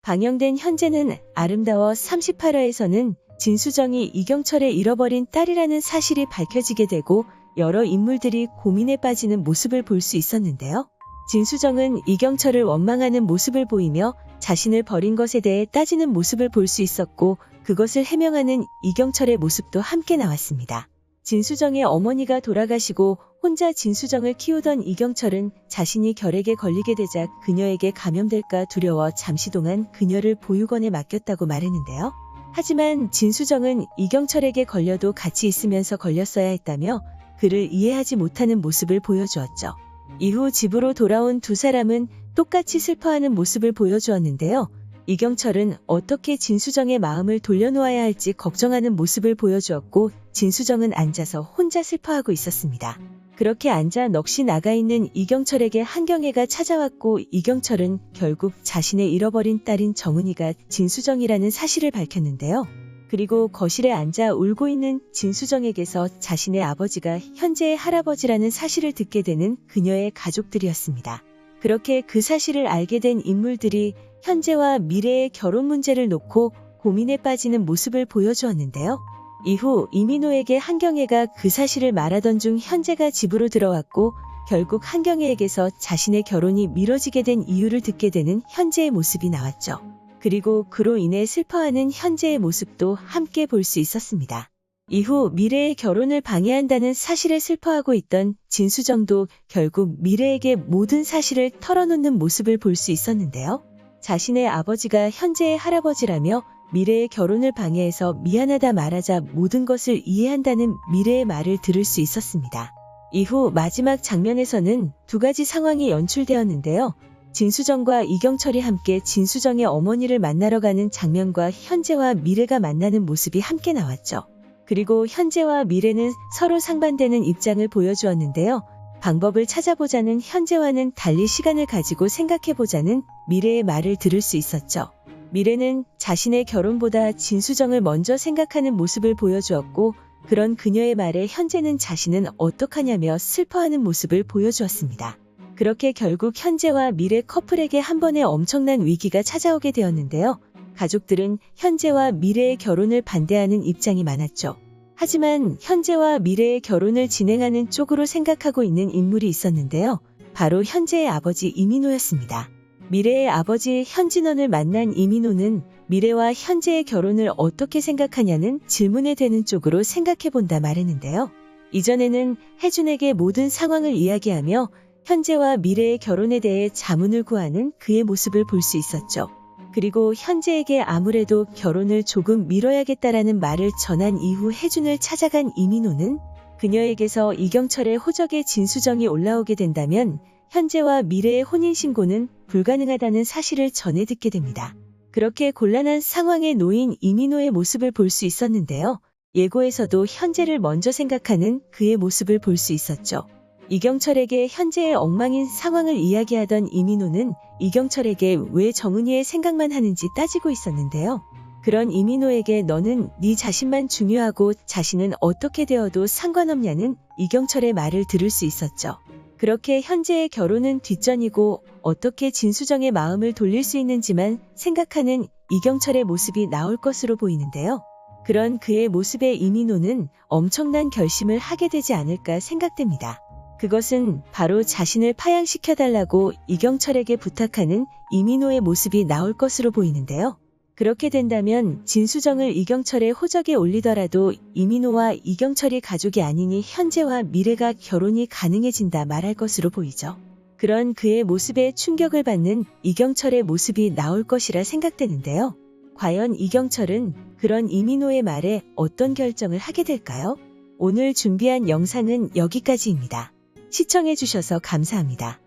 방영된 현재는 아름다워 38화에서는 진수정이 이경철의 잃어버린 딸이라는 사실이 밝혀지게 되고 여러 인물들이 고민에 빠지는 모습을 볼 수 있었는데요. 진수정은 이경철을 원망하는 모습을 보이며 자신을 버린 것에 대해 따지는 모습을 볼 수 있었고 그것을 해명하는 이경철의 모습도 함께 나왔습니다. 진수정의 어머니가 돌아가시고 혼자 진수정을 키우던 이경철은 자신이 결핵에 걸리게 되자 그녀에게 감염될까 두려워 잠시 동안 그녀를 보육원에 맡겼다고 말했는데요. 하지만 진수정은 이경철에게 걸려도 같이 있으면서 걸렸어야 했다며 그를 이해하지 못하는 모습을 보여주었죠. 이후 집으로 돌아온 두 사람은 똑같이 슬퍼하는 모습을 보여주었는데요. 이경철은 어떻게 진수정의 마음을 돌려놓아야 할지 걱정하는 모습을 보여주었고 진수정은 앉아서 혼자 슬퍼하고 있었습니다. 그렇게 앉아 넋이 나가 있는 이경철에게 한경애가 찾아왔고 이경철은 결국 자신의 잃어버린 딸인 정은이가 진수정이라는 사실을 밝혔는데요. 그리고 거실에 앉아 울고 있는 진수정에게서 자신의 아버지가 현재의 할아버지라는 사실을 듣게 되는 그녀의 가족들이었습니다. 그렇게 그 사실을 알게 된 인물들이 현재와 미래의 결혼 문제를 놓고 고민에 빠지는 모습을 보여주었는데요. 이후 이민호에게 한경애가 그 사실을 말하던 중 현재가 집으로 들어왔고 결국 한경애에게서 자신의 결혼이 미뤄지게 된 이유를 듣게 되는 현재의 모습이 나왔죠. 그리고 그로 인해 슬퍼하는 현재의 모습도 함께 볼 수 있었습니다. 이후 미래의 결혼을 방해한다는 사실에 슬퍼하고 있던 진수정도 결국 미래에게 모든 사실을 털어놓는 모습을 볼 수 있었는데요. 자신의 아버지가 현재의 할아버지라며 미래의 결혼을 방해해서 미안하다 말하자 모든 것을 이해한다는 미래의 말을 들을 수 있었습니다. 이후 마지막 장면에서는 두 가지 상황이 연출되었는데요. 진수정과 이경철이 함께 진수정의 어머니를 만나러 가는 장면과 현재와 미래가 만나는 모습이 함께 나왔죠. 그리고 현재와 미래는 서로 상반되는 입장을 보여주었는데요. 방법을 찾아보자는 현재와는 달리 시간을 가지고 생각해보자는 미래의 말을 들을 수 있었죠. 미래는 자신의 결혼보다 진수정을 먼저 생각하는 모습을 보여주었고 그런 그녀의 말에 현재는 자신은 어떡하냐며 슬퍼하는 모습을 보여주었습니다. 그렇게 결국 현재와 미래 커플에게 한 번에 엄청난 위기가 찾아오게 되었는데요. 가족들은 현재와 미래의 결혼을 반대하는 입장이 많았죠. 하지만 현재와 미래의 결혼을 진행하는 쪽으로 생각하고 있는 인물이 있었는데요. 바로 현재의 아버지 이민호였습니다. 미래의 아버지 현진원을 만난 이민호는 미래와 현재의 결혼을 어떻게 생각하냐는 질문에 대는 쪽으로 생각해본다 말했는데요. 이전에는 혜준에게 모든 상황을 이야기하며 현재와 미래의 결혼에 대해 자문을 구하는 그의 모습을 볼 수 있었죠. 그리고 현재에게 아무래도 결혼을 조금 미뤄야겠다라는 말을 전한 이후 혜준을 찾아간 이민호는 그녀에게서 이경철의 호적에 진수정이 올라오게 된다면 현재와 미래의 혼인신고는 불가능하다는 사실을 전해 듣게 됩니다. 그렇게 곤란한 상황에 놓인 이민호의 모습을 볼 수 있었는데요. 예고에서도 현재를 먼저 생각하는 그의 모습을 볼 수 있었죠. 이경철에게 현재의 엉망인 상황을 이야기하던 이민호는 이경철에게 왜 정은이의 생각만 하는지 따지고 있었는데요. 그런 이민호에게 너는 네 자신만 중요하고 자신은 어떻게 되어도 상관없냐는 이경철의 말을 들을 수 있었죠. 그렇게 현재의 결혼은 뒷전이고 어떻게 진수정의 마음을 돌릴 수 있는지만 생각하는 이경철의 모습이 나올 것으로 보이는데요. 그런 그의 모습에 이민호는 엄청난 결심을 하게 되지 않을까 생각됩니다. 그것은 바로 자신을 파양시켜달라고 이경철에게 부탁하는 이민호의 모습이 나올 것으로 보이는데요. 그렇게 된다면 진수정을 이경철의 호적에 올리더라도 이민호와 이경철이 가족이 아니니 현재와 미래가 결혼이 가능해진다 말할 것으로 보이죠. 그런 그의 모습에 충격을 받는 이경철의 모습이 나올 것이라 생각되는데요. 과연 이경철은 그런 이민호의 말에 어떤 결정을 하게 될까요? 오늘 준비한 영상은 여기까지입니다. 시청해주셔서 감사합니다.